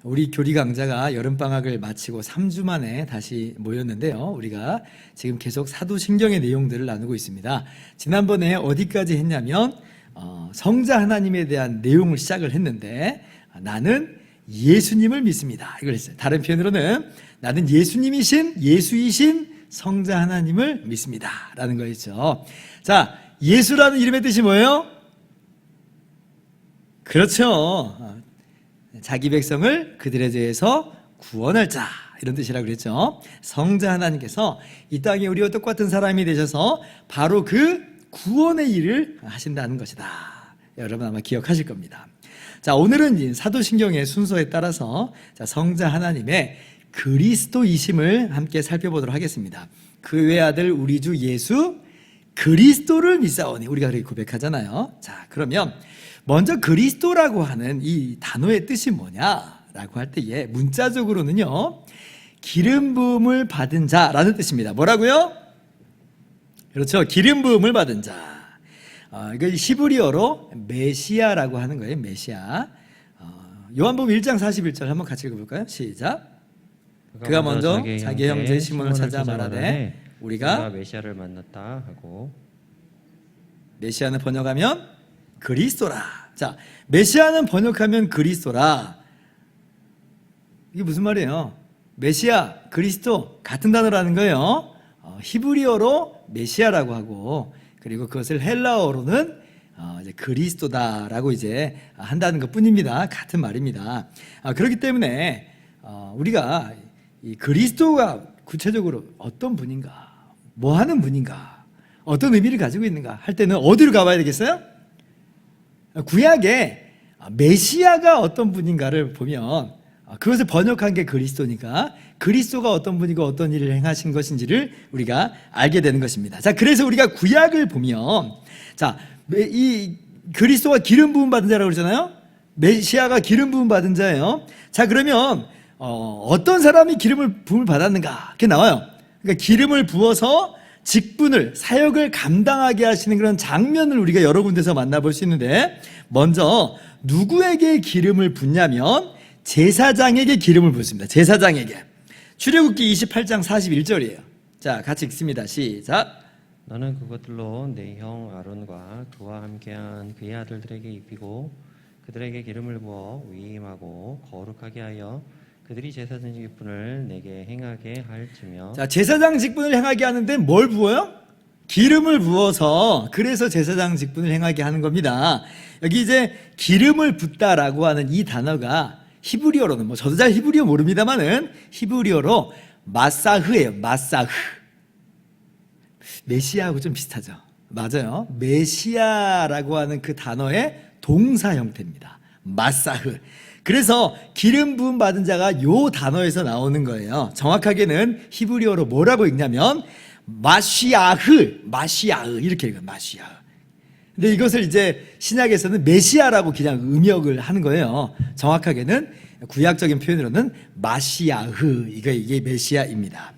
우리 교리 강좌가 여름방학을 마치고 3주 만에 다시 모였는데요. 우리가 지금 계속 사도신경의 내용들을 나누고 있습니다. 지난번에 어디까지 했냐면 성자 하나님에 대한 내용을 시작을 했는데 나는 예수님을 믿습니다. 이걸 했어요. 다른 표현으로는 나는 예수이신 성자 하나님을 믿습니다. 라는 거였죠. 자, 예수라는 이름의 뜻이 뭐예요? 그렇죠. 자기 백성을 그들의 죄에서 구원할 자, 이런 뜻이라고 그랬죠. 성자 하나님께서 이 땅에 우리와 똑같은 사람이 되셔서 바로 그 구원의 일을 하신다는 것이다. 여러분 아마 기억하실 겁니다. 자, 오늘은 사도신경의 순서에 따라서 성자 하나님의 그리스도이심을 함께 살펴보도록 하겠습니다. 그 외아들 우리 주 예수 그리스도를 믿사오니, 우리가 그렇게 고백하잖아요. 자, 그러면 먼저 그리스도라고 하는 이 단어의 뜻이 뭐냐라고 할 때에 문자적으로는요, 기름 부음을 받은 자라는 뜻입니다. 뭐라고요? 그렇죠. 기름 부음을 받은 자. 이거 히브리어로 메시아라고 하는 거예요. 메시아. 요한복음 1장 41절 한번 같이 읽어볼까요? 시작. 그가 먼저 자기 형제 시몬을 찾아 말하되 우리가 메시아를 만났다 하고, 메시아는 번역하면 그리스도라. 자, 메시아는 번역하면 그리스도라. 이게 무슨 말이에요? 메시아, 그리스도 같은 단어라는 거예요. 히브리어로 메시아라고 하고, 그리고 그것을 헬라어로는 이제 그리스도다라고 이제 한다는 것 뿐입니다. 같은 말입니다. 그렇기 때문에 우리가 이 그리스도가 구체적으로 어떤 분인가, 뭐 하는 분인가, 어떤 의미를 가지고 있는가 할 때는 어디로 가봐야 되겠어요? 구약에 메시아가 어떤 분인가를 보면 그것을 번역한 게 그리스도니까 그리스도가 어떤 분이고 어떤 일을 행하신 것인지를 우리가 알게 되는 것입니다. 자, 그래서 우리가 구약을 보면, 자, 이 그리스도가 기름 부음 받은 자라고 그러잖아요. 메시아가 기름 부음 받은 자예요. 자, 그러면 어떤 사람이 기름을 부음을 받았는가? 그게 나와요. 그러니까 기름을 부어서 직분을, 사역을 감당하게 하시는 그런 장면을 우리가 여러 군데서 만나볼 수 있는데, 먼저 누구에게 기름을 붓냐면 제사장에게 기름을 붓습니다. 제사장에게. 출애굽기 28장 41절이에요. 자, 같이 읽습니다. 시작. 너는 그것들로 내 형 아론과 그와 함께한 그의 아들들에게 입히고 그들에게 기름을 부어 위임하고 거룩하게 하여 그들이 제사장 직분을 내게 행하게 할지며. 자, 제사장 직분을 행하게 하는데 뭘 부어요? 기름을 부어서, 그래서 제사장 직분을 행하게 하는 겁니다. 여기 이제 기름을 붓다라고 하는 이 단어가 히브리어로는, 뭐 저도 잘 히브리어 모릅니다만은 히브리어로 마사흐예요. 마사흐. 메시아하고 좀 비슷하죠. 맞아요. 메시아라고 하는 그 단어의 동사 형태입니다. 마사흐. 그래서 기름 부음 받은 자가 요 단어에서 나오는 거예요. 정확하게는 히브리어로 뭐라고 읽냐면 마시아흐 이렇게 읽어요. 마시아흐. 근데 이것을 이제 신약에서는 메시아라고 그냥 음역을 하는 거예요. 정확하게는 구약적인 표현으로는 마시아흐, 이게 메시아입니다.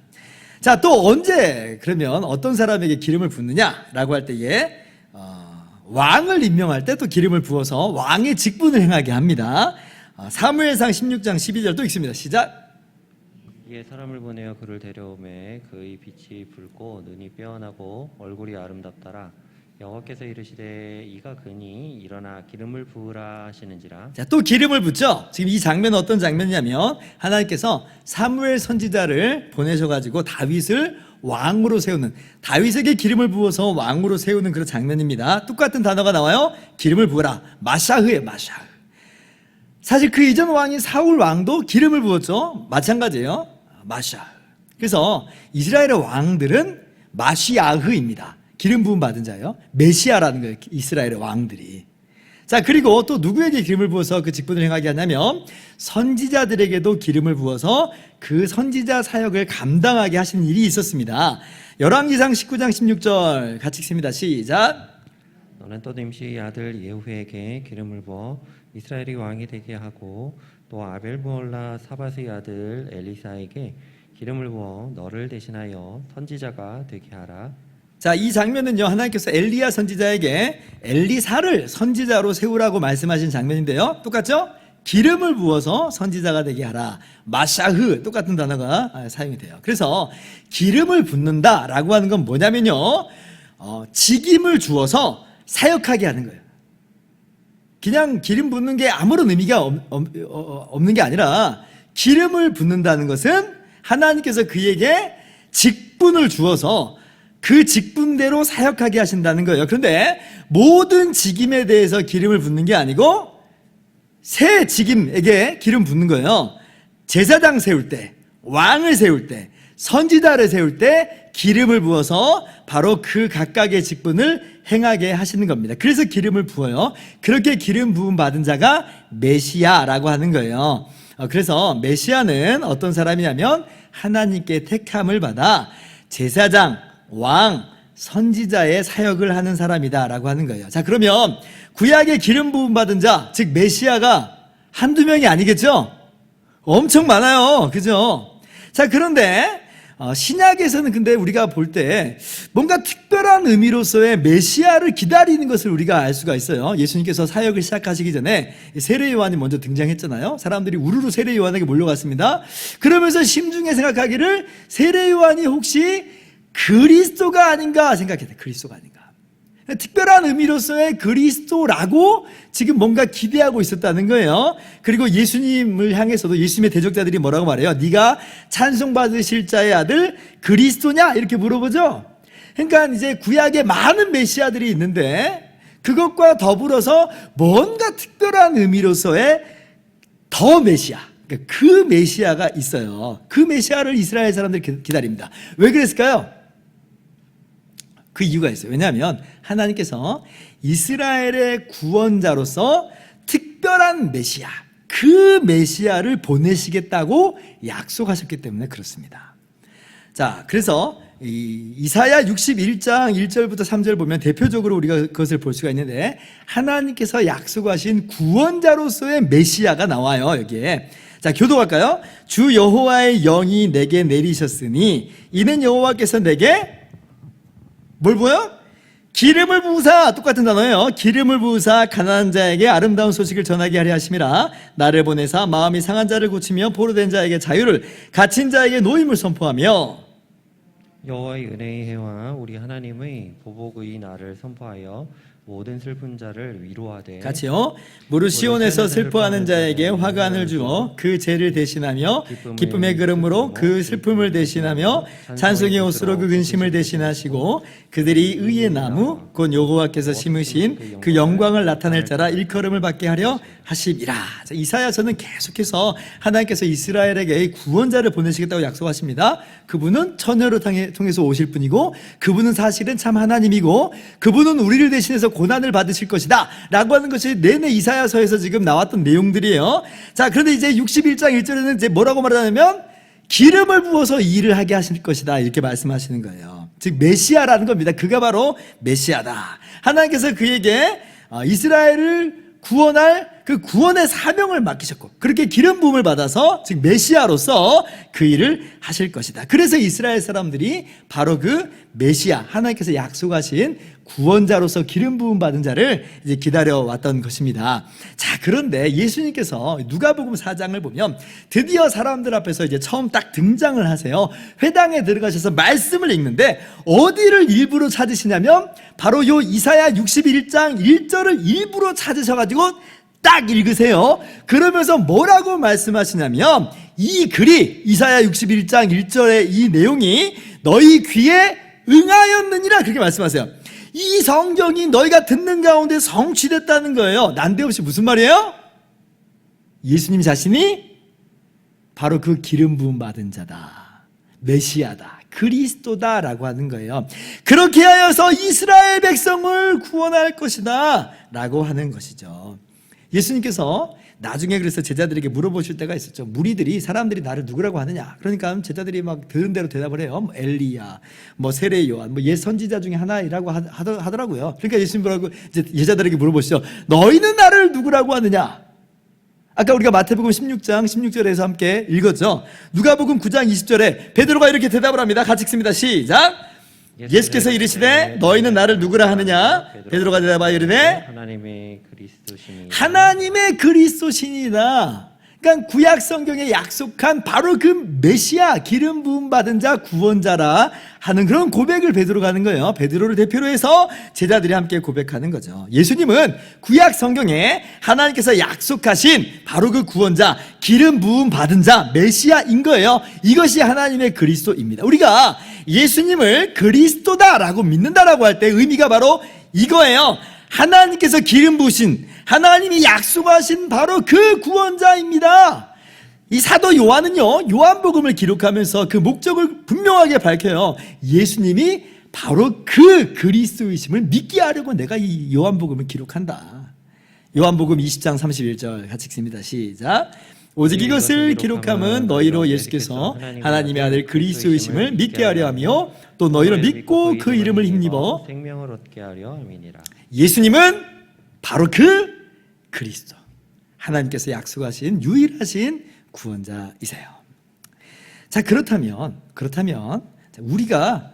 자, 또 언제 그러면 어떤 사람에게 기름을 붓느냐라고 할 때에 왕을 임명할 때 또 기름을 부어서 왕의 직분을 행하게 합니다. 사무엘상 16장 12절 또 읽습니다. 시작. 이에 사람을 보내어 그를 데려오매 그의 빛이 붉고 눈이 빼어나고 얼굴이 아름답더라. 여호와께서 이르시되 이가 그니 일어나 기름을 부으라 하시는지라. 자, 또 기름을 붓죠. 지금 이 장면은 어떤 장면이냐면 하나님께서 사무엘 선지자를 보내셔가지고 다윗을 왕으로 세우는, 다윗에게 기름을 부어서 왕으로 세우는 그런 장면입니다. 똑같은 단어가 나와요. 기름을 부으라. 마샤흐예요. 마샤흐. 사실 그 이전 왕인 사울 왕도 기름을 부었죠. 마찬가지예요. 마샤흐. 그래서 이스라엘의 왕들은 마시아흐입니다. 기름 부음 받은 자예요. 메시아라는 거예요. 이스라엘의 왕들이. 자, 그리고 또 누구에게 기름을 부어서 그 직분을 행하게 하냐면 선지자들에게도 기름을 부어서 그 선지자 사역을 감당하게 하시는 일이 있었습니다. 열왕기상 19장 16절 같이 읽습니다. 시작. 너는 또 nim시의 아들 예후에게 기름을 부어 이스라엘이 왕이 되게 하고 또 아벨므올라 사밧의 아들 엘리사에게 기름을 부어 너를 대신하여 선지자가 되게 하라. 자, 이 장면은요, 하나님께서 엘리야 선지자에게 엘리사를 선지자로 세우라고 말씀하신 장면인데요. 똑같죠? 기름을 부어서 선지자가 되게 하라. 마샤흐 똑같은 단어가 사용이 돼요. 그래서 기름을 붓는다라고 하는 건 뭐냐면요, 직임을 주어서 사역하게 하는 거예요. 그냥 기름 붓는 게 아무런 의미가 없는 게 아니라, 기름을 붓는다는 것은 하나님께서 그에게 직분을 주어서 그 직분대로 사역하게 하신다는 거예요. 그런데 모든 직임에 대해서 기름을 붓는 게 아니고 새 직임에게 기름 붓는 거예요. 제사장 세울 때, 왕을 세울 때, 선지자를 세울 때 기름을 부어서 바로 그 각각의 직분을 행하게 하시는 겁니다. 그래서 기름을 부어요. 그렇게 기름 부음 받은 자가 메시아라고 하는 거예요. 그래서 메시아는 어떤 사람이냐면 하나님께 택함을 받아 제사장, 왕, 선지자의 사역을 하는 사람이다라고 하는 거예요. 자, 그러면 구약의 기름 부음 받은 자, 즉 메시아가 한두 명이 아니겠죠? 엄청 많아요. 그죠? 자, 그런데 신약에서는 근데 우리가 볼 때 뭔가 특별한 의미로서의 메시아를 기다리는 것을 우리가 알 수가 있어요. 예수님께서 사역을 시작하시기 전에 세례 요한이 먼저 등장했잖아요. 사람들이 우르르 세례 요한에게 몰려갔습니다. 그러면서 심중에 생각하기를 세례 요한이 혹시 그리스도가 아닌가 생각했대. 그리스도가 아닌가. 특별한 의미로서의 그리스도라고 지금 뭔가 기대하고 있었다는 거예요. 그리고 예수님을 향해서도 예수님의 대적자들이 뭐라고 말해요? 네가 찬송받으실 자의 아들 그리스도냐? 이렇게 물어보죠. 그러니까 이제 구약에 많은 메시아들이 있는데 그것과 더불어서 뭔가 특별한 의미로서의 더 메시아, 그러니까 그 메시아가 있어요. 그 메시아를 이스라엘 사람들이 기다립니다. 왜 그랬을까요? 그 이유가 있어요. 왜냐하면 하나님께서 이스라엘의 구원자로서 특별한 메시아, 그 메시아를 보내시겠다고 약속하셨기 때문에 그렇습니다. 자, 그래서 이사야 61장 1절부터 3절 보면 대표적으로 우리가 그것을 볼 수가 있는데, 하나님께서 약속하신 구원자로서의 메시아가 나와요, 여기에. 자, 교독할까요? 주 여호와의 영이 내게 내리셨으니 이는 여호와께서 내게 뭘 보여? 기름을 부으사, 똑같은 단어예요. 기름을 부으사 가난한 자에게 아름다운 소식을 전하게 하려 하심이라. 나를 보내사 마음이 상한 자를 고치며 포로된 자에게 자유를, 갇힌 자에게 노임을 선포하며. 여호와의 은혜의 해와 우리 하나님의 보복의 날을 선포하여 모든 슬픈 자를 위로하되. 같이요. 무릇 시온에서 슬퍼하는 자에게 화관을 주어 그 죄를 대신하며 기쁨의 그름으로 그 슬픔을 대신하며 찬송의 옷으로 그 근심을 대신하시고 그들이 의의 나무 곧 여호와께서 심으신 그 영광을 나타낼 자라 일컬음을 받게 하려 하심이라. 이사야서는 계속해서 하나님께서 이스라엘에게 구원자를 보내시겠다고 약속하십니다. 그분은 처녀를 통해서 오실 분이고 그분은 사실은 참 하나님이고 그분은 우리를 대신해서 고난을 받으실 것이다 라고 하는 것이 내내 이사야서에서 지금 나왔던 내용들이에요. 자, 그런데 이제 61장 1절에는 이제 뭐라고 말하냐면 기름을 부어서 일을 하게 하실 것이다 이렇게 말씀하시는 거예요. 즉 메시아라는 겁니다. 그가 바로 메시아다. 하나님께서 그에게 이스라엘을 구원할 그 구원의 사명을 맡기셨고 그렇게 기름 부음을 받아서 즉 메시아로서 그 일을 하실 것이다. 그래서 이스라엘 사람들이 바로 그 메시아, 하나님께서 약속하신 구원자로서 기름 부음 받은 자를 이제 기다려왔던 것입니다. 자, 그런데 예수님께서 누가복음 4장을 보면 드디어 사람들 앞에서 이제 처음 딱 등장을 하세요. 회당에 들어가셔서 말씀을 읽는데 어디를 일부러 찾으시냐면 바로 요 이사야 61장 1절을 일부러 찾으셔가지고 딱 읽으세요. 그러면서 뭐라고 말씀하시냐면 이 글이 이사야 61장 1절의 이 내용이 너희 귀에 응하였느니라 그렇게 말씀하세요. 이 성경이 너희가 듣는 가운데 성취됐다는 거예요. 난데없이 무슨 말이에요? 예수님 자신이 바로 그 기름 부음 받은 자다, 메시아다, 그리스도다라고 하는 거예요. 그렇게 하여서 이스라엘 백성을 구원할 것이다 라고 하는 것이죠. 예수님께서 나중에 그래서 제자들에게 물어보실 때가 있었죠. 무리들이 사람들이 나를 누구라고 하느냐. 그러니까 제자들이 막 들은 대로 대답을 해요. 뭐 엘리야, 뭐 세례 요한, 뭐 옛 선지자 중에 하나이라고 하더라고요. 그러니까 예수님 뭐라고 이제 제자들에게 물어보시죠. 너희는 나를 누구라고 하느냐? 아까 우리가 마태복음 16장 16절에서 함께 읽었죠. 누가복음 9장 20절에 베드로가 이렇게 대답을 합니다. 같이 읽습니다. 시작. 예수께서 이르시되 너희는 나를 누구라 하느냐? 베드로가 대답하여 이르되 하나님의 그리스도시니 하나님의 그리스도시니이다. 그러니까 구약 성경에 약속한 바로 그 메시아, 기름 부음 받은 자, 구원자라 하는 그런 고백을 베드로가 하는 거예요. 베드로를 대표로 해서 제자들이 함께 고백하는 거죠. 예수님은 구약 성경에 하나님께서 약속하신 바로 그 구원자, 기름 부음 받은 자, 메시아인 거예요. 이것이 하나님의 그리스도입니다. 우리가 예수님을 그리스도다라고 믿는다라고 할 때 의미가 바로 이거예요. 하나님께서 기름 부으신, 하나님이 약속하신 바로 그 구원자입니다. 이 사도 요한은요, 요한복음을 기록하면서 그 목적을 분명하게 밝혀요. 예수님이 바로 그 그리스도이심을 믿게 하려고 내가 이 요한복음을 기록한다. 요한복음 20장 31절 같이 읽습니다. 시작. 오직 이것을 기록함은 너희로 예수께서 하나님의 아들 그리스도이심을 믿게 하려 하며 또 너희로 믿고 그 이름을 힘입어 생명을 얻게 하려 함이니라. 예수님은 바로 그 그리스도, 하나님께서 약속하신 유일하신 구원자이세요. 자, 그렇다면 우리가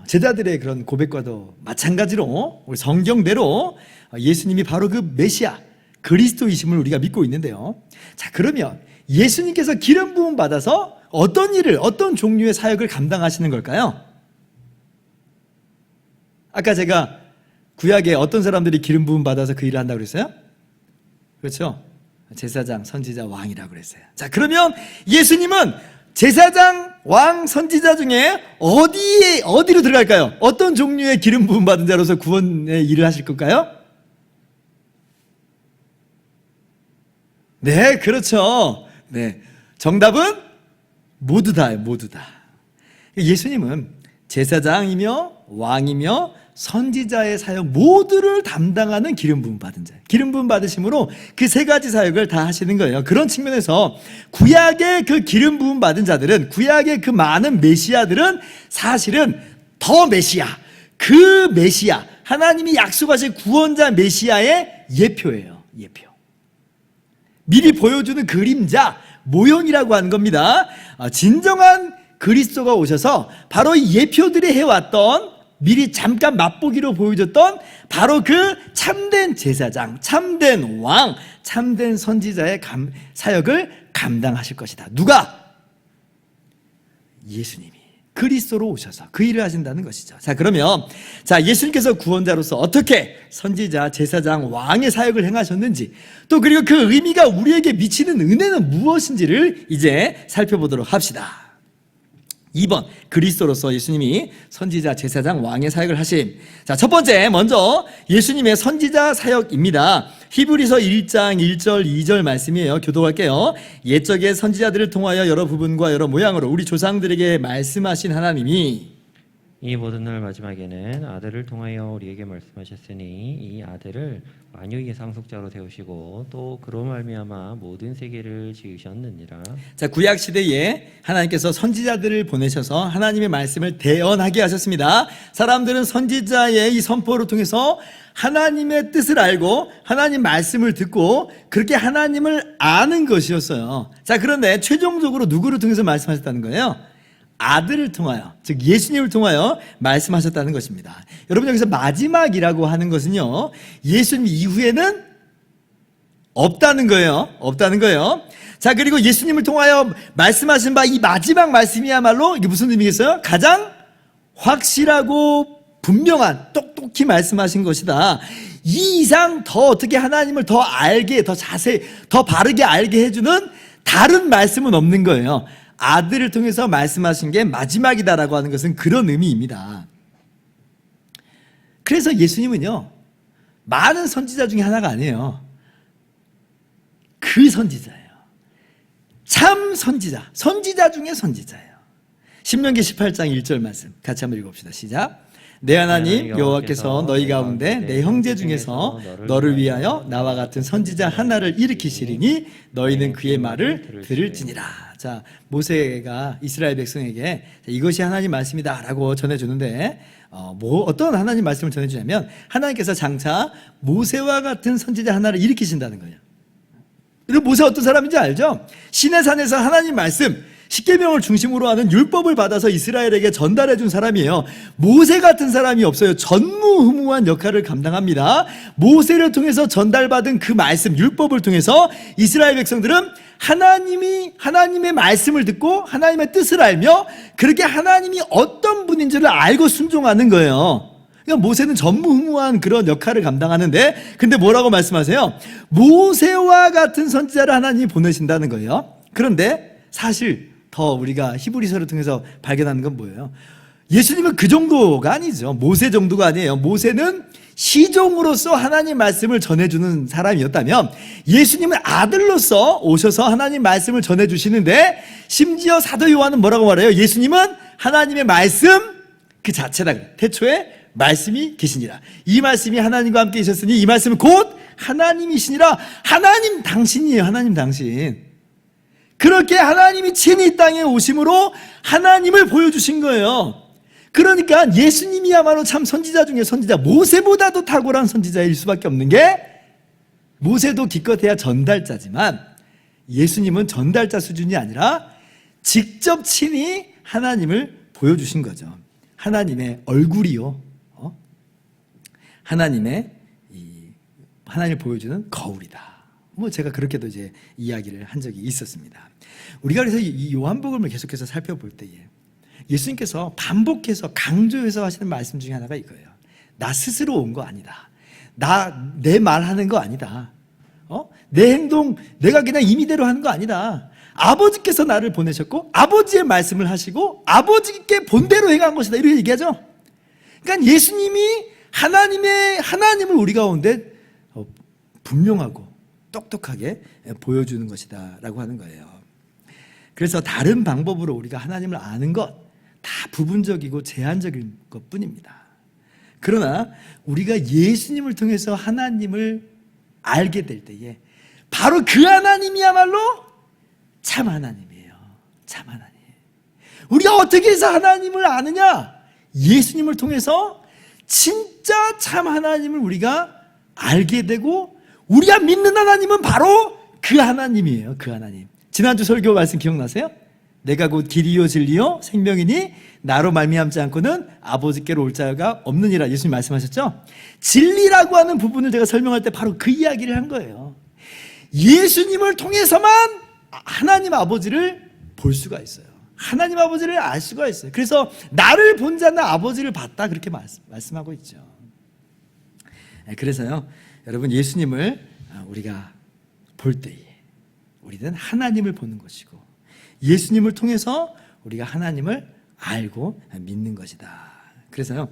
제자들의 그런 고백과도 마찬가지로 우리 성경대로 예수님이 바로 그 메시아 그리스도이심을 우리가 믿고 있는데요. 자, 그러면 예수님께서 기름 부음 받아서 어떤 일을, 어떤 종류의 사역을 감당하시는 걸까요? 아까 제가 구약에 어떤 사람들이 기름 부음 받아서 그 일을 한다고 그랬어요? 그렇죠? 제사장, 선지자, 왕이라고 그랬어요. 자, 그러면 예수님은 제사장, 왕, 선지자 중에 어디로 들어갈까요? 어떤 종류의 기름 부음 받은 자로서 구원의 일을 하실 걸까요? 네, 그렇죠. 네, 정답은 모두 다예요. 모두 다. 예수님은 제사장이며 왕이며 선지자의 사역 모두를 담당하는 기름 부음 받은 자, 기름 부음 받으심으로 그 세 가지 사역을 다 하시는 거예요. 그런 측면에서 구약의 그 기름 부음 받은 자들은, 구약의 그 많은 메시아들은 사실은 더 메시아, 그 메시아, 하나님이 약속하신 구원자 메시아의 예표예요. 예표. 미리 보여주는 그림자, 모형이라고 하는 겁니다. 진정한 그리스도가 오셔서 바로 이 예표들이 해왔던, 미리 잠깐 맛보기로 보여줬던 바로 그 참된 제사장, 참된 왕, 참된 선지자의 사역을 감당하실 것이다. 누가? 예수님이 그리스도로 오셔서 그 일을 하신다는 것이죠. 자, 그러면 예수님께서 구원자로서 어떻게 선지자, 제사장, 왕의 사역을 행하셨는지, 또 그리고 그 의미가 우리에게 미치는 은혜는 무엇인지를 이제 살펴보도록 합시다. 2번, 그리스도로서 예수님이 선지자, 제사장, 왕의 사역을 하심. 자, 첫 번째, 먼저 예수님의 선지자 사역입니다. 히브리서 1장 1절 2절 말씀이에요. 교독할게요. 옛적의 선지자들을 통하여 여러 부분과 여러 모양으로 우리 조상들에게 말씀하신 하나님이 이 모든 날 마지막에는 아들을 통하여 우리에게 말씀하셨으니 이 아들을 만유의 상속자로 세우시고 또 그로 말미암아 모든 세계를 지으셨느니라. 자, 구약 시대에 하나님께서 선지자들을 보내셔서 하나님의 말씀을 대언하게 하셨습니다. 사람들은 선지자의 이 선포를 통해서 하나님의 뜻을 알고 하나님 말씀을 듣고 그렇게 하나님을 아는 것이었어요. 자, 그런데 최종적으로 누구를 통해서 말씀하셨다는 거예요? 아들을 통하여, 즉 예수님을 통하여 말씀하셨다는 것입니다. 여러분, 여기서 마지막이라고 하는 것은요, 예수님 이후에는 없다는 거예요. 없다는 거예요. 자, 그리고 예수님을 통하여 말씀하신 바 이 마지막 말씀이야말로 이게 무슨 의미겠어요? 가장 확실하고 분명한, 똑똑히 말씀하신 것이다. 이 이상 더 어떻게 하나님을 더 알게, 더 자세히, 더 바르게 알게 해주는 다른 말씀은 없는 거예요. 아들을 통해서 말씀하신 게 마지막이다라고 하는 것은 그런 의미입니다. 그래서 예수님은요, 많은 선지자 중에 하나가 아니에요. 그 선지자예요. 참 선지자, 선지자 중에 선지자예요. 신명기 18장 1절 말씀 같이 한번 읽어봅시다. 시작. 내 하나님 여호와께서 너희 가운데 내 형제 중에서 너를 위하여 나와 같은 선지자 하나를 일으키시리니 너희는 그의 말을 들을지니라. 자, 모세가 이스라엘 백성에게 이것이 하나님 말씀이다라고 전해주는데 어떤 하나님 말씀을 전해주냐면 하나님께서 장차 모세와 같은 선지자 하나를 일으키신다는 거예요. 모세 어떤 사람인지 알죠? 시내산에서 하나님 말씀, 십계명을 중심으로 하는 율법을 받아서 이스라엘에게 전달해 준 사람이에요. 모세 같은 사람이 없어요. 전무후무한 역할을 감당합니다. 모세를 통해서 전달받은 그 말씀, 율법을 통해서 이스라엘 백성들은 하나님의 말씀을 듣고 하나님의 뜻을 알며 그렇게 하나님이 어떤 분인지를 알고 순종하는 거예요. 그러니까 모세는 전무후무한 그런 역할을 감당하는데, 근데 뭐라고 말씀하세요? 모세와 같은 선지자를 하나님이 보내신다는 거예요. 그런데 사실 더 우리가 히브리서를 통해서 발견하는 건 뭐예요? 예수님은 그 정도가 아니죠. 모세 정도가 아니에요. 모세는 시종으로서 하나님 말씀을 전해주는 사람이었다면 예수님은 아들로서 오셔서 하나님 말씀을 전해주시는데, 심지어 사도 요한은 뭐라고 말해요? 예수님은 하나님의 말씀 그 자체다. 태초에 말씀이 계시니라. 이 말씀이 하나님과 함께 있었으니 이 말씀은 곧 하나님이시니라. 하나님 당신이에요. 하나님 당신. 그렇게 하나님이 친히 이 땅에 오심으로 하나님을 보여주신 거예요. 그러니까 예수님이야말로 참 선지자 중에 선지자, 모세보다도 탁월한 선지자일 수밖에 없는 게, 모세도 기껏해야 전달자지만 예수님은 전달자 수준이 아니라 직접 친히 하나님을 보여주신 거죠. 하나님의 얼굴이요, 하나님을 보여주는 거울이다. 뭐 제가 그렇게도 이제 이야기를 한 적이 있었습니다. 우리가 그래서 이 요한복음을 계속해서 살펴볼 때에 예수님께서 반복해서 강조해서 하시는 말씀 중에 하나가 이거예요. 나 스스로 온 거 아니다. 내 말하는 거 아니다. 내 행동 내가 그냥 임의대로 하는 거 아니다. 아버지께서 나를 보내셨고 아버지의 말씀을 하시고 아버지께 본대로 행한 것이다. 이렇게 얘기하죠. 그러니까 예수님이 하나님을 우리 가운데 분명하고 똑똑하게 보여주는 것이다 라고 하는 거예요. 그래서 다른 방법으로 우리가 하나님을 아는 것 다 부분적이고 제한적인 것 뿐입니다. 그러나 우리가 예수님을 통해서 하나님을 알게 될 때에 바로 그 하나님이야말로 참 하나님이에요. 참 하나님. 우리가 어떻게 해서 하나님을 아느냐? 예수님을 통해서 진짜 참 하나님을 우리가 알게 되고, 우리가 믿는 하나님은 바로 그 하나님이에요. 그 하나님. 지난주 설교 말씀 기억나세요? 내가 곧 길이요 진리요 생명이니 나로 말미암지 않고는 아버지께로 올 자가 없느니라. 예수님 말씀하셨죠? 진리라고 하는 부분을 제가 설명할 때 바로 그 이야기를 한 거예요. 예수님을 통해서만 하나님 아버지를 볼 수가 있어요. 하나님 아버지를 알 수가 있어요. 그래서 나를 본 자는 아버지를 봤다, 그렇게 말씀하고 있죠. 그래서요, 여러분, 예수님을 우리가 볼 때에 우리는 하나님을 보는 것이고, 예수님을 통해서 우리가 하나님을 알고 믿는 것이다. 그래서요,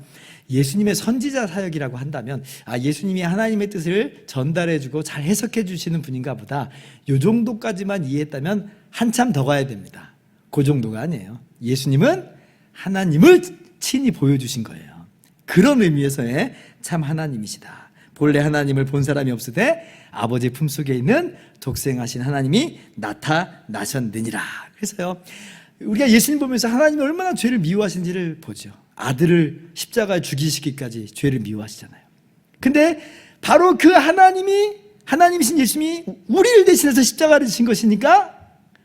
예수님의 선지자 사역이라고 한다면 예수님이 하나님의 뜻을 전달해주고 잘 해석해 주시는 분인가 보다, 이 정도까지만 이해했다면 한참 더 가야 됩니다. 그 정도가 아니에요. 예수님은 하나님을 친히 보여주신 거예요. 그런 의미에서의 참 하나님이시다. 본래 하나님을 본 사람이 없으되 아버지 품속에 있는 독생하신 하나님이 나타나셨느니라. 그래서요, 우리가 예수님 보면서 하나님이 얼마나 죄를 미워하신지를 보죠. 아들을 십자가에 죽이시기까지 죄를 미워하시잖아요. 근데 바로 그 하나님이신 예수님이 우리를 대신해서 십자가를 지신 것이니까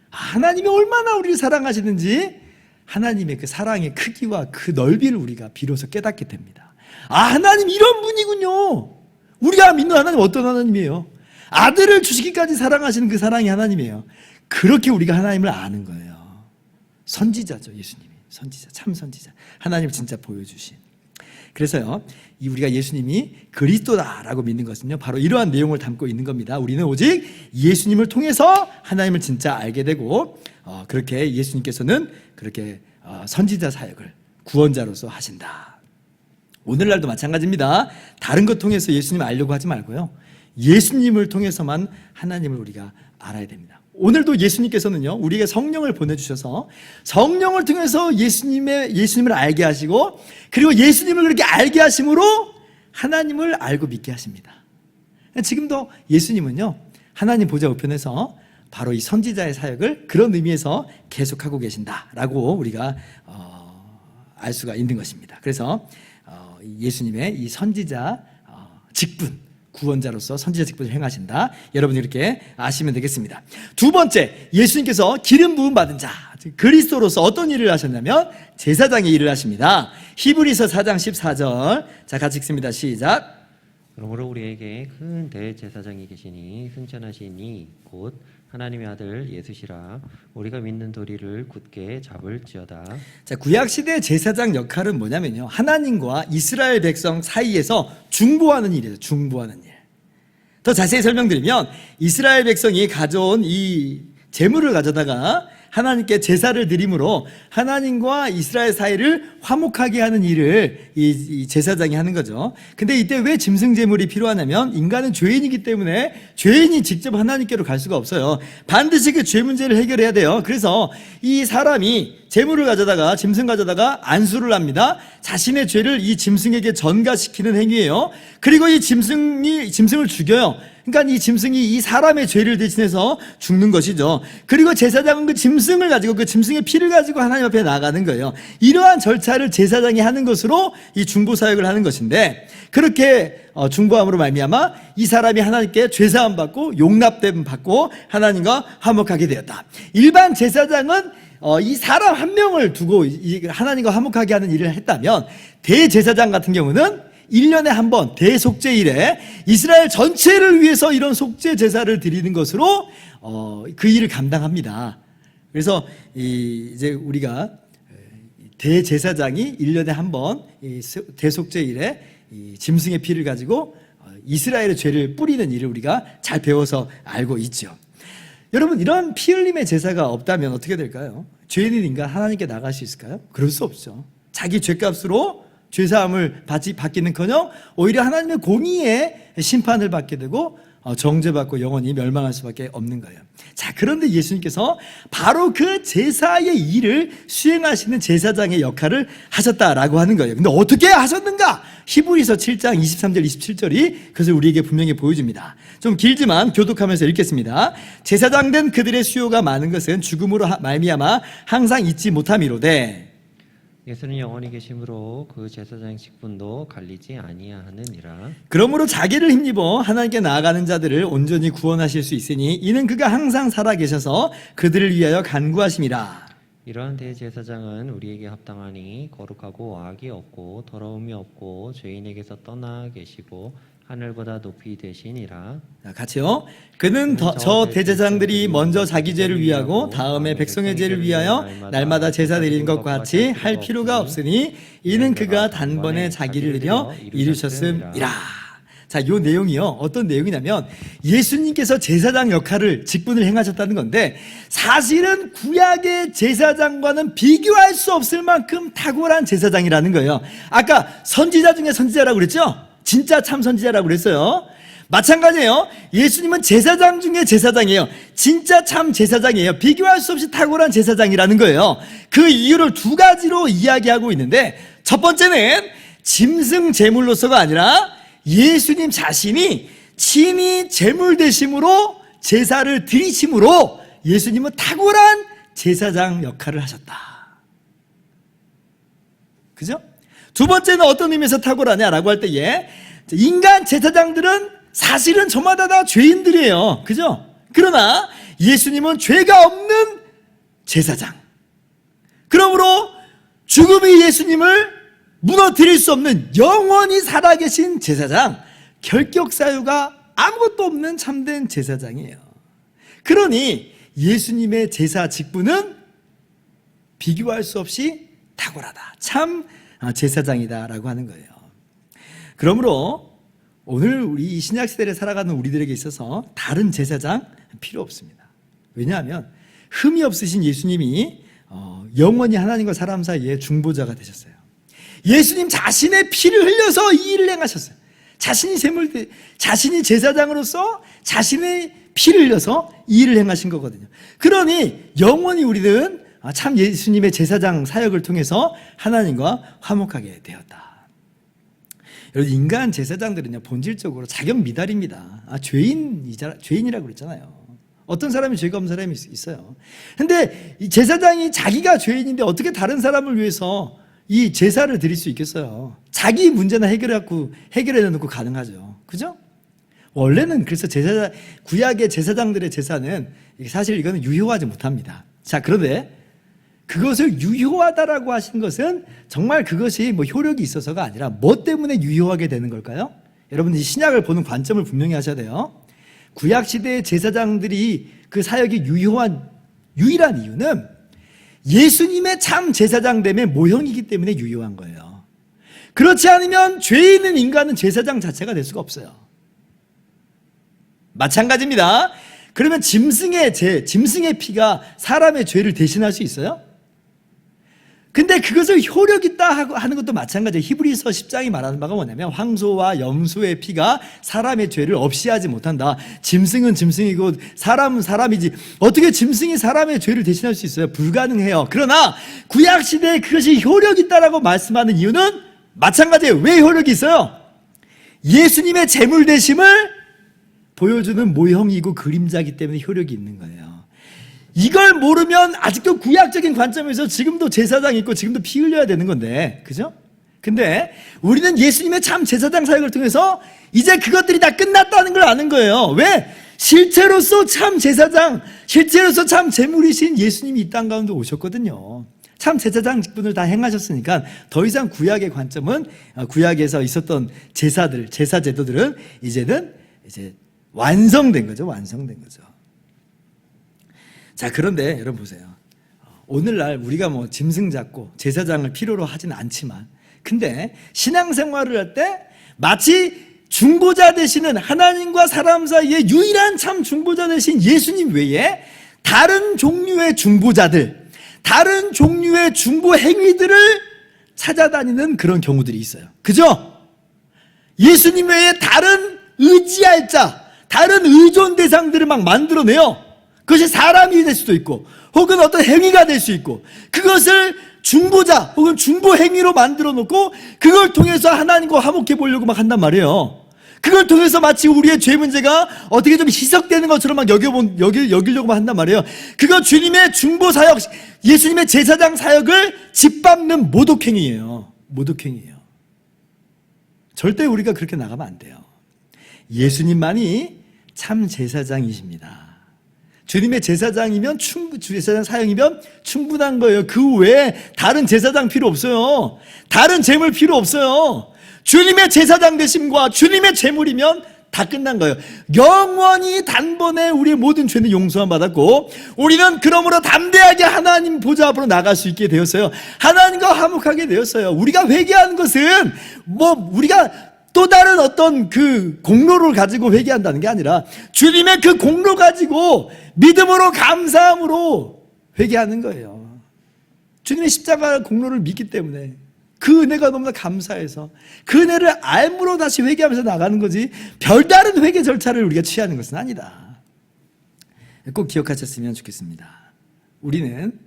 하나님이 얼마나 우리를 사랑하시는지 하나님의 그 사랑의 크기와 그 넓이를 우리가 비로소 깨닫게 됩니다. 하나님 이런 분이군요. 우리가 믿는 하나님 어떤 하나님이에요? 아들을 주시기까지 사랑하시는 그 사랑이 하나님이에요. 그렇게 우리가 하나님을 아는 거예요. 선지자죠, 예수님이. 선지자, 참 선지자. 하나님을 진짜 보여주신. 그래서요, 우리가 예수님이 그리스도다라고 믿는 것은요, 바로 이러한 내용을 담고 있는 겁니다. 우리는 오직 예수님을 통해서 하나님을 진짜 알게 되고, 그렇게 예수님께서는 그렇게 선지자 사역을 구원자로서 하신다. 오늘날도 마찬가지입니다. 다른 것 통해서 예수님을 알려고 하지 말고요, 예수님을 통해서만 하나님을 우리가 알아야 됩니다. 오늘도 예수님께서는요, 우리에게 성령을 보내주셔서 성령을 통해서 예수님을 알게 하시고, 그리고 예수님을 그렇게 알게 하심으로 하나님을 알고 믿게 하십니다. 지금도 예수님은요, 하나님 보좌 우편에서 바로 이 선지자의 사역을 그런 의미에서 계속하고 계신다라고 우리가 알 수가 있는 것입니다. 그래서 예수님의 이 선지자 직분, 구원자로서 선지자 직분을 행하신다. 여러분이 이렇게 아시면 되겠습니다. 두 번째, 예수님께서 기름 부음 받은 자. 그리스도로서 어떤 일을 하셨냐면 제사장의 일을 하십니다. 히브리서 4장 14절. 자, 같이 읽습니다. 시작. 그러므로 우리에게 큰 대제사장이 계시니 승천하시니 곧 하나님의 아들 예수시라. 우리가 믿는 도리를 굳게 잡을지어다. 자, 구약 시대 제사장 역할은 뭐냐면요, 하나님과 이스라엘 백성 사이에서 중보하는 일이에요. 중보하는 일. 더 자세히 설명드리면 이스라엘 백성이 가져온 이 제물을 가져다가 하나님께 제사를 드림으로 하나님과 이스라엘 사이를 화목하게 하는 일을 이 제사장이 하는 거죠. 근데 이때 왜 짐승 제물이 필요하냐면 인간은 죄인이기 때문에 죄인이 직접 하나님께로 갈 수가 없어요. 반드시 그 죄 문제를 해결해야 돼요. 그래서 이 사람이 제물을 가져다가 짐승 가져다가 안수를 합니다. 자신의 죄를 이 짐승에게 전가시키는 행위예요. 그리고 이 짐승을 죽여요. 그러니까 이 짐승이 이 사람의 죄를 대신해서 죽는 것이죠. 그리고 제사장은 그 짐승을 가지고 그 짐승의 피를 가지고 하나님 앞에 나가는 거예요. 이러한 절차를 제사장이 하는 것으로 이 중보 사역을 하는 것인데, 그렇게 중보함으로 말미암아 이 사람이 하나님께 죄사함 받고 용납됨 받고 하나님과 화목하게 되었다. 일반 제사장은 이 사람 한 명을 두고 하나님과 화목하게 하는 일을 했다면, 대제사장 같은 경우는 1년에 한 번 대속죄일에 이스라엘 전체를 위해서 이런 속죄 제사를 드리는 것으로 그 일을 감당합니다. 그래서 이제 우리가 대제사장이 1년에 한 번 대속죄일에 짐승의 피를 가지고 이스라엘의 죄를 뿌리는 일을 우리가 잘 배워서 알고 있죠. 여러분, 이런 피 흘림의 제사가 없다면 어떻게 될까요? 죄인인 인간 하나님께 나갈 수 있을까요? 그럴 수 없죠. 자기 죄값으로 죄사함을 받기는커녕 오히려 하나님의 공의의 심판을 받게 되고 정죄받고 영원히 멸망할 수밖에 없는 거예요. 자, 그런데 예수님께서 바로 그 제사의 일을 수행하시는 제사장의 역할을 하셨다라고 하는 거예요. 근데 어떻게 하셨는가? 히브리서 7장 23절 27절이 그것을 우리에게 분명히 보여줍니다. 좀 길지만 교독하면서 읽겠습니다. 제사장 된 그들의 수요가 많은 것은 죽음으로 말미암아 항상 잊지 못함이로되, 예수는 영원히 계심으로 그 제사장 직분도 갈리지 아니하느니라. 그러므로 자기를 힘입어 하나님께 나아가는 자들을 온전히 구원하실 수 있으니 이는 그가 항상 살아 계셔서 그들을 위하여 간구하심이라. 이러한 대제사장은 우리에게 합당하니 거룩하고 악이 없고 더러움이 없고 죄인에게서 떠나 계시고 하늘보다 높이 되시니라. 자, 같이요. 그는 저 대제사장들이 먼저 자기 죄를 위하고 다음에 백성의 죄를 위하여 날마다 제사 드리는 것과 같이 할 필요가 없으니 이는 그가 단번에 자기를 드려 이루셨음이라. 자, 요 내용이요, 어떤 내용이냐면 예수님께서 제사장 역할을 직분을 행하셨다는 건데, 사실은 구약의 제사장과는 비교할 수 없을 만큼 탁월한 제사장이라는 거예요. 아까 선지자 중에 선지자라고 그랬죠? 진짜 참 선지자라고 그랬어요. 마찬가지예요. 예수님은 제사장 중에 제사장이에요. 진짜 참 제사장이에요. 비교할 수 없이 탁월한 제사장이라는 거예요. 그 이유를 두 가지로 이야기하고 있는데, 첫 번째는 짐승 제물로서가 아니라 예수님 자신이 친히 제물 되심으로 제사를 드리심으로 예수님은 탁월한 제사장 역할을 하셨다. 그죠? 두 번째는 어떤 의미에서 탁월하냐라고 할 때에, 인간 제사장들은 사실은 저마다 다 죄인들이에요. 그죠? 그러나 예수님은 죄가 없는 제사장. 그러므로 죽음이 예수님을 무너뜨릴 수 없는 영원히 살아계신 제사장, 결격 사유가 아무것도 없는 참된 제사장이에요. 그러니 예수님의 제사 직분은 비교할 수 없이 탁월하다. 참 제사장이다라고 하는 거예요. 그러므로 오늘 우리 이 신약 시대를 살아가는 우리들에게 있어서 다른 제사장 필요 없습니다. 왜냐하면 흠이 없으신 예수님이 영원히 하나님과 사람 사이에 중보자가 되셨어요. 예수님 자신의 피를 흘려서 이 일을 행하셨어요. 자신이 제사장으로서 자신의 피를 흘려서 이 일을 행하신 거거든요. 그러니 영원히 우리는 참 예수님의 제사장 사역을 통해서 하나님과 화목하게 되었다. 여러분, 인간 제사장들은요, 본질적으로 자격 미달입니다. 죄인이라고 그랬잖아요. 어떤 사람이 죄가 없는 사람이 있어요. 근데 이 제사장이 자기가 죄인인데 어떻게 다른 사람을 위해서 이 제사를 드릴 수 있겠어요? 자기 문제나 해결해 놓고 가능하죠. 그죠? 원래는 그래서 구약의 제사장들의 제사는 사실 이거는 유효하지 못합니다. 자, 그런데 그것을 유효하다라고 하신 것은 정말 그것이 뭐 효력이 있어서가 아니라 뭐 때문에 유효하게 되는 걸까요? 여러분들이 신약을 보는 관점을 분명히 하셔야 돼요. 구약 시대의 제사장들이 그 사역이 유일한 이유는 예수님의 참 제사장됨의 모형이기 때문에 유효한 거예요. 그렇지 않으면 죄 있는 인간은 제사장 자체가 될 수가 없어요. 마찬가지입니다. 그러면 짐승의 피가 사람의 죄를 대신할 수 있어요? 근데 그것을 효력 있다 하는 것도 마찬가지예요. 히브리서 10장이 말하는 바가 뭐냐면 황소와 염소의 피가 사람의 죄를 없이 하지 못한다. 짐승은 짐승이고 사람은 사람이지 어떻게 짐승이 사람의 죄를 대신할 수 있어요? 불가능해요. 그러나 구약시대에 그것이 효력 있다라고 말씀하는 이유는 마찬가지예요. 왜 효력이 있어요? 예수님의 제물 되심을 보여주는 모형이고 그림자이기 때문에 효력이 있는 거예요. 이걸 모르면 아직도 구약적인 관점에서 지금도 제사장이 있고 지금도 피 흘려야 되는 건데, 그죠? 근데 우리는 예수님의 참 제사장 사역을 통해서 이제 그것들이 다 끝났다는 걸 아는 거예요. 왜? 실체로서 참 제사장, 실체로서 참 제물이신 예수님이 이 땅 가운데 오셨거든요. 참 제사장 직분을 다 행하셨으니까 더 이상 구약의 관점은 구약에서 있었던 제사들, 제사 제도들은 이제는 완성된 거죠. 완성된 거죠. 자, 그런데 여러분 보세요. 오늘날 우리가 뭐 짐승 잡고 제사장을 필요로 하진 않지만, 근데 신앙생활을 할 때 마치 중보자 되시는 하나님과 사람 사이에 유일한 참 중보자 되신 예수님 외에 다른 종류의 중보자들, 다른 종류의 중보 행위들을 찾아다니는 그런 경우들이 있어요. 그죠? 예수님 외에 다른 의지할 자, 다른 의존 대상들을 막 만들어내요. 그것이 사람이 될 수도 있고 혹은 어떤 행위가 될 수 있고 그것을 중보자 혹은 중보 행위로 만들어 놓고 그걸 통해서 하나님과 화목해 보려고 막 한단 말이에요. 그걸 통해서 마치 우리의 죄 문제가 어떻게 좀 희석되는 것처럼 막 여기려고 한단 말이에요. 그거 주님의 중보 사역, 예수님의 제사장 사역을 짓밟는 모독행위예요. 모독행위예요. 절대 우리가 그렇게 나가면 안 돼요. 예수님만이 참 제사장이십니다. 주님의 제사장이면 제사장 사역이면 충분한 거예요. 그 외에 다른 제사장 필요 없어요. 다른 제물 필요 없어요. 주님의 제사장 되심과 주님의 제물이면 다 끝난 거예요. 영원히 단번에 우리의 모든 죄는 용서함 받았고 우리는 그러므로 담대하게 하나님 보좌 앞으로 나갈 수 있게 되었어요. 하나님과 화목하게 되었어요. 우리가 회개하는 것은 우리가 또 다른 어떤 그 공로를 가지고 회개한다는 게 아니라 주님의 그 공로 가지고 믿음으로 감사함으로 회개하는 거예요. 주님의 십자가 공로를 믿기 때문에 그 은혜가 너무나 감사해서 그 은혜를 알므로 다시 회개하면서 나가는 거지 별다른 회개 절차를 우리가 취하는 것은 아니다. 꼭 기억하셨으면 좋겠습니다. 우리는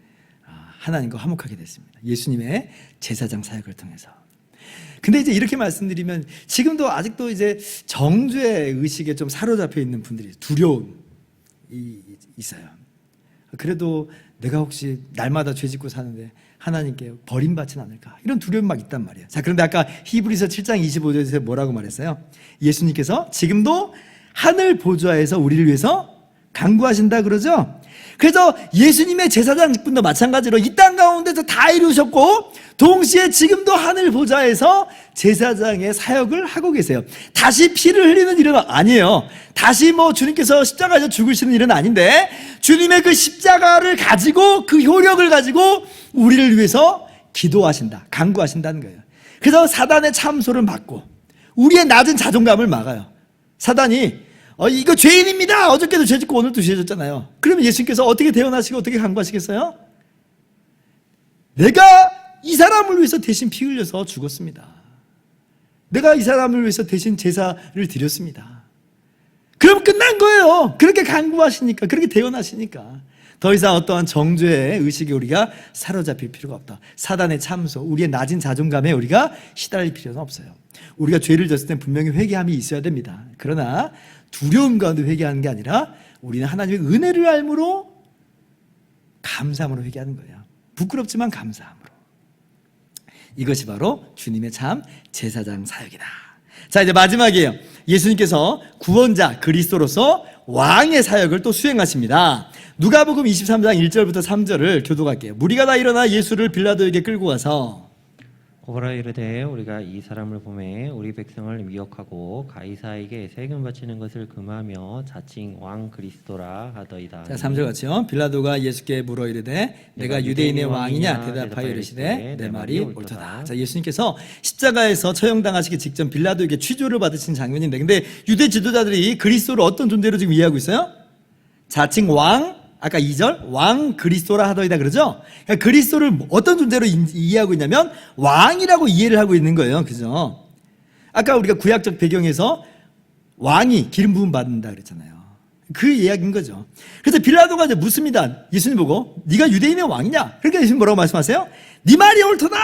하나님과 화목하게 됐습니다. 예수님의 제사장 사역을 통해서. 근데 이제 이렇게 말씀드리면 지금도 아직도 이제 정죄 의식에 좀 사로잡혀 있는 분들이 두려움이 있어요. 그래도 내가 혹시 날마다 죄 짓고 사는데 하나님께 버림받지는 않을까 이런 두려움이 막 있단 말이에요. 자, 그런데 아까 히브리서 7장 25절에서 뭐라고 말했어요? 예수님께서 지금도 하늘 보좌에서 우리를 위해서 간구하신다 그러죠? 그래서 예수님의 제사장 직분도 마찬가지로 이 땅 가운데서 다 이루셨고 동시에 지금도 하늘 보좌에서 제사장의 사역을 하고 계세요. 다시 피를 흘리는 일은 아니에요. 다시 주님께서 십자가에서 죽으시는 일은 아닌데 주님의 그 십자가를 가지고 그 효력을 가지고 우리를 위해서 기도하신다, 간구하신다는 거예요. 그래서 사단의 참소를 막고 우리의 낮은 자존감을 막아요. 사단이 이거 죄인입니다. 어저께도 죄 짓고 오늘도 죄 졌잖아요. 그러면 예수님께서 어떻게 대언하시고 어떻게 간구하시겠어요? 내가 이 사람을 위해서 대신 피 흘려서 죽었습니다. 내가 이 사람을 위해서 대신 제사를 드렸습니다. 그럼 끝난 거예요. 그렇게 간구하시니까, 그렇게 대언하시니까 더 이상 어떠한 정죄의 의식에 우리가 사로잡힐 필요가 없다. 사단의 참소, 우리의 낮은 자존감에 우리가 시달릴 필요는 없어요. 우리가 죄를 졌을 땐 분명히 회개함이 있어야 됩니다. 그러나 두려움 가운데 회개하는 게 아니라 우리는 하나님의 은혜를 알므로 감사함으로 회개하는 거예요. 부끄럽지만 감사함으로. 이것이 바로 주님의 참 제사장 사역이다. 자, 이제 마지막이에요. 예수님께서 구원자 그리스도로서 왕의 사역을 또 수행하십니다. 누가복음 23장 1절부터 3절을 교독할게요. 무리가 다 일어나 예수를 빌라도에게 끌고 가서 오라 이르되 우리가 이 사람을 보매 우리 백성을 미혹하고 가이사에게 세금 바치는 것을 금하며 자칭 왕 그리스도라 하더이다. 자, 3절 같이요. 빌라도가 예수께 물어 이르되 내가 유대인의 왕이냐 대답하여 이르시되 내 말이 옳도다. 자, 예수님께서 십자가에서 처형당하시기 직전 빌라도에게 취조를 받으신 장면인데, 근데 유대 지도자들이 그리스도를 어떤 존재로 지금 이해하고 있어요? 자칭 왕, 아까 2절 왕 그리스도라 하더이다 그러죠? 그러니까 그리스도를 어떤 존재로 이해하고 있냐면 왕이라고 이해를 하고 있는 거예요. 그죠? 아까 우리가 구약적 배경에서 왕이 기름 부음 받는다 그랬잖아요. 그 이야기인 거죠. 그래서 빌라도가 이제 묻습니다. 예수님 보고 네가 유대인의 왕이냐? 그러니까 예수님 뭐라고 말씀하세요? 네 말이 옳도다.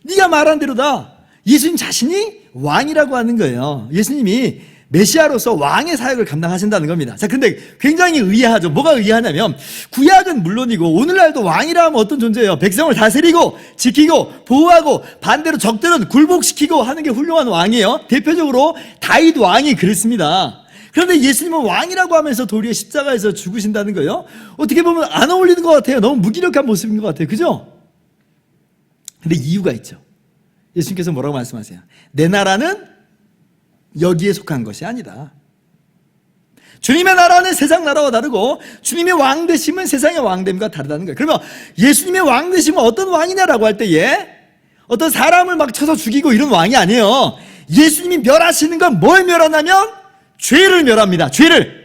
네가 말한 대로다. 예수님 자신이 왕이라고 하는 거예요. 예수님이 메시아로서 왕의 사역을 감당하신다는 겁니다. 자, 근데 굉장히 의아하죠. 뭐가 의아하냐면 구약은 물론이고 오늘날도 왕이라 하면 어떤 존재예요? 백성을 다스리고 지키고 보호하고 반대로 적들은 굴복시키고 하는 게 훌륭한 왕이에요. 대표적으로 다윗 왕이 그랬습니다. 그런데 예수님은 왕이라고 하면서 도리어 십자가에서 죽으신다는 거예요. 어떻게 보면 안 어울리는 것 같아요. 너무 무기력한 모습인 것 같아요. 그죠? 근데 이유가 있죠. 예수님께서 뭐라고 말씀하세요? 내 나라는 여기에 속한 것이 아니다. 주님의 나라는 세상 나라와 다르고 주님의 왕되심은 세상의 왕됨과 다르다는 거예요. 그러면 예수님의 왕되심은 어떤 왕이냐라고 할 때에 어떤 사람을 막 쳐서 죽이고 이런 왕이 아니에요. 예수님이 멸하시는 건 뭘 멸하냐면 죄를 멸합니다. 죄를.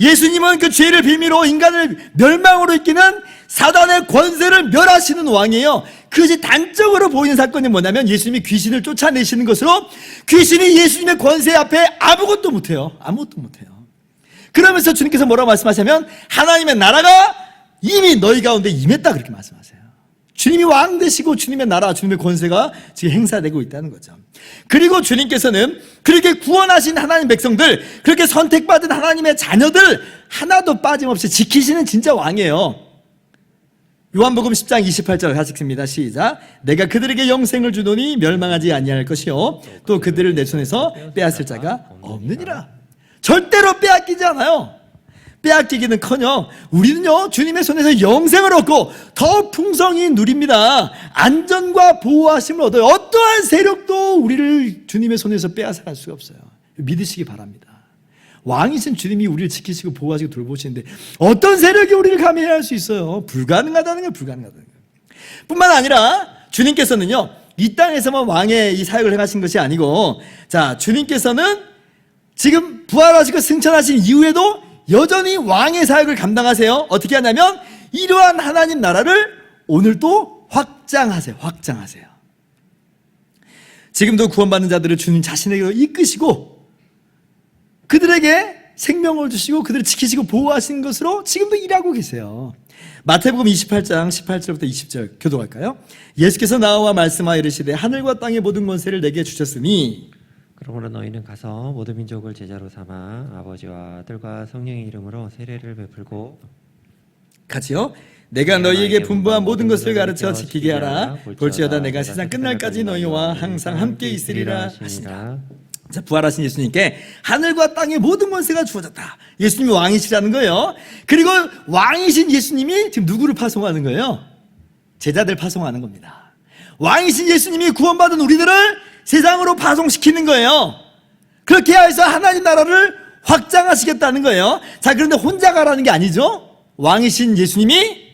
예수님은 그 죄를 빌미로 인간을 멸망으로 이끄는 사단의 권세를 멸하시는 왕이에요. 그것이 단적으로 보이는 사건이 뭐냐면 예수님이 귀신을 쫓아내시는 것으로 귀신이 예수님의 권세 앞에 아무것도 못해요. 아무것도 못해요. 그러면서 주님께서 뭐라고 말씀하시냐면 하나님의 나라가 이미 너희 가운데 임했다 그렇게 말씀하세요. 주님이 왕 되시고 주님의 나라, 주님의 권세가 지금 행사되고 있다는 거죠. 그리고 주님께서는 그렇게 구원하신 하나님 백성들, 그렇게 선택받은 하나님의 자녀들 하나도 빠짐없이 지키시는 진짜 왕이에요. 요한복음 10장 28절 같이 읽습니다. 시작. 내가 그들에게 영생을 주노니 멸망하지 아니할 것이요 또 그들을 내 손에서 빼앗을 자가 없느니라. 절대로 빼앗기지 않아요. 빼앗기기는커녕 우리는요 주님의 손에서 영생을 얻고 더 풍성히 누립니다. 안전과 보호하심을 얻어요. 어떠한 세력도 우리를 주님의 손에서 빼앗아갈 수가 없어요. 믿으시기 바랍니다. 왕이신 주님이 우리를 지키시고 보호하시고 돌보시는데 어떤 세력이 우리를 감행할 수 있어요? 불가능하다는 거예요. 불가능하다는 거예요. 뿐만 아니라 주님께서는요 이 땅에서만 왕의 이 사역을 행하신 것이 아니고, 자, 주님께서는 지금 부활하시고 승천하신 이후에도 여전히 왕의 사역을 감당하세요. 어떻게 하냐면 이러한 하나님 나라를 오늘 또 확장하세요. 확장하세요. 지금도 구원받는 자들을 주님 자신에게로 이끄시고 그들에게 생명을 주시고 그들을 지키시고 보호하시는 것으로 지금도 일하고 계세요. 마태복음 28장 18절부터 20절 교독할까요? 예수께서 나와 말씀하여 이르시되 하늘과 땅의 모든 권세를 내게 주셨으니 그러므로 너희는 가서 모든 민족을 제자로 삼아 아버지와 아들과 성령의 이름으로 세례를 베풀고 같이요. 내가 너희에게 분부한 모든 것을 가르쳐 지키게 하라. 볼지어다 내가 세상 끝날까지 너희와 항상 함께 있으리라 하시니라. 자, 부활하신 예수님께 하늘과 땅의 모든 권세가 주어졌다. 예수님이 왕이시라는 거예요. 그리고 왕이신 예수님이 지금 누구를 파송하는 거예요? 제자들 파송하는 겁니다. 왕이신 예수님이 구원받은 우리들을 세상으로 파송시키는 거예요. 그렇게 해서 하나님 나라를 확장하시겠다는 거예요. 자, 그런데 혼자 가라는 게 아니죠. 왕이신 예수님이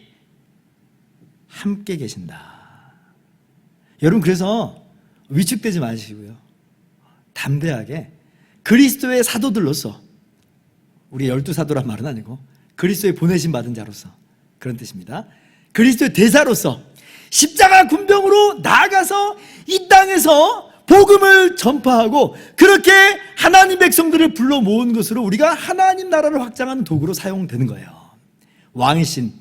함께 계신다. 여러분, 그래서 위축되지 마시고요. 담대하게 그리스도의 사도들로서, 우리 12사도란 말은 아니고 그리스도의 보내심 받은 자로서 그런 뜻입니다. 그리스도의 대사로서 십자가 군병으로 나아가서 이 땅에서 복음을 전파하고 그렇게 하나님 백성들을 불러 모은 것으로 우리가 하나님 나라를 확장하는 도구로 사용되는 거예요. 왕이신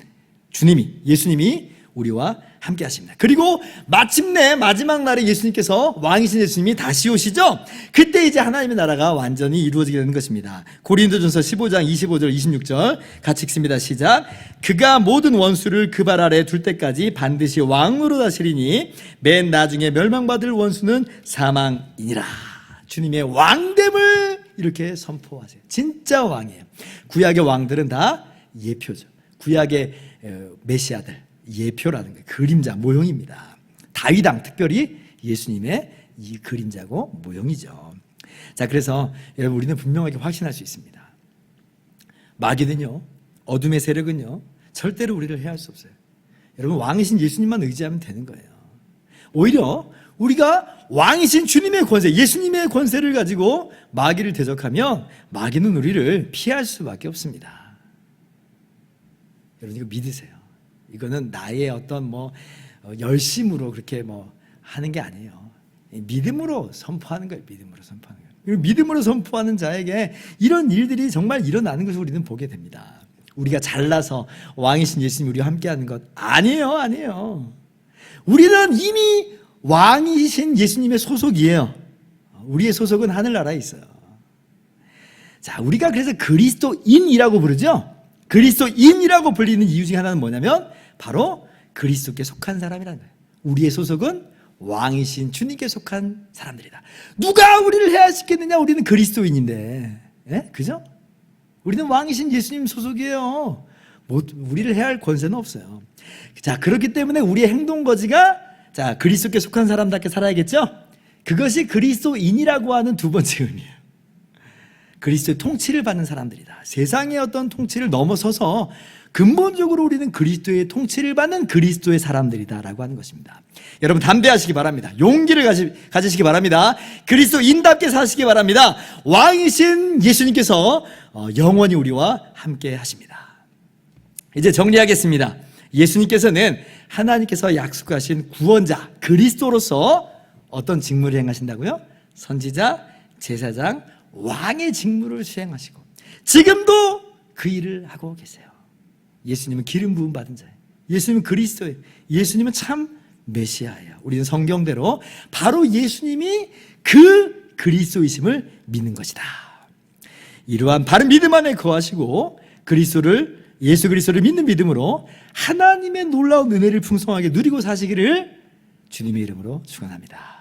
주님이, 예수님이 우리와 함께 하십니다. 그리고 마침내 마지막 날에 예수님께서, 왕이신 예수님이 다시 오시죠. 그때 이제 하나님의 나라가 완전히 이루어지게 되는 것입니다. 고린도전서 15장 25절 26절 같이 읽습니다. 시작. 그가 모든 원수를 그 발 아래 둘 때까지 반드시 왕으로 다스리니 맨 나중에 멸망받을 원수는 사망이니라. 주님의 왕됨을 이렇게 선포하세요. 진짜 왕이에요. 구약의 왕들은 다 예표죠. 구약의 메시아들 예표라는 거예요. 그림자, 모형입니다. 다윗 왕 특별히 예수님의 이 그림자고 모형이죠. 자, 그래서 여러분 우리는 분명하게 확신할 수 있습니다. 마귀는요, 어둠의 세력은요, 절대로 우리를 해할 수 없어요. 여러분 왕이신 예수님만 의지하면 되는 거예요. 오히려 우리가 왕이신 주님의 권세, 예수님의 권세를 가지고 마귀를 대적하면 마귀는 우리를 피할 수밖에 없습니다. 여러분 이거 믿으세요. 이거는 나의 어떤 열심으로 그렇게 하는 게 아니에요. 믿음으로 선포하는 거예요. 믿음으로 선포하는 거예요. 믿음으로 선포하는 자에게 이런 일들이 정말 일어나는 것을 우리는 보게 됩니다. 우리가 잘나서 왕이신 예수님이 우리와 함께하는 것 아니에요. 우리는 이미 왕이신 예수님의 소속이에요. 우리의 소속은 하늘나라에 있어요. 자, 우리가 그래서 그리스도인이라고 부르죠. 그리스도인이라고 불리는 이유 중에 하나는 뭐냐면 바로 그리스도께 속한 사람이라는 거예요. 우리의 소속은 왕이신 주님께 속한 사람들이다. 누가 우리를 해하시겠느냐? 우리는 그리스도인인데, 그죠? 우리는 왕이신 예수님 소속이에요. 우리를 해할 권세는 없어요. 자, 그렇기 때문에 우리의 행동 거지가 그리스도께 속한 사람답게 살아야겠죠? 그것이 그리스도인이라고 하는 두 번째 의미예요. 그리스도의 통치를 받는 사람들이다. 세상의 어떤 통치를 넘어서서 근본적으로 우리는 그리스도의 통치를 받는 그리스도의 사람들이다라고 하는 것입니다. 여러분 담대하시기 바랍니다. 용기를 가지시기 바랍니다. 그리스도인답게 사시기 바랍니다. 왕이신 예수님께서 영원히 우리와 함께 하십니다. 이제 정리하겠습니다. 예수님께서는 하나님께서 약속하신 구원자 그리스도로서 어떤 직무를 행하신다고요? 선지자, 제사장, 왕의 직무를 수행하시고 지금도 그 일을 하고 계세요. 예수님은 기름 부음 받은 자예요. 예수님은 그리스도예요. 예수님은 참 메시아예요. 우리는 성경대로 바로 예수님이 그 그리스도이심을 믿는 것이다. 이러한 바른 믿음 안에 거하시고 예수 그리스도를 믿는 믿음으로 하나님의 놀라운 은혜를 풍성하게 누리고 사시기를 주님의 이름으로 축원합니다.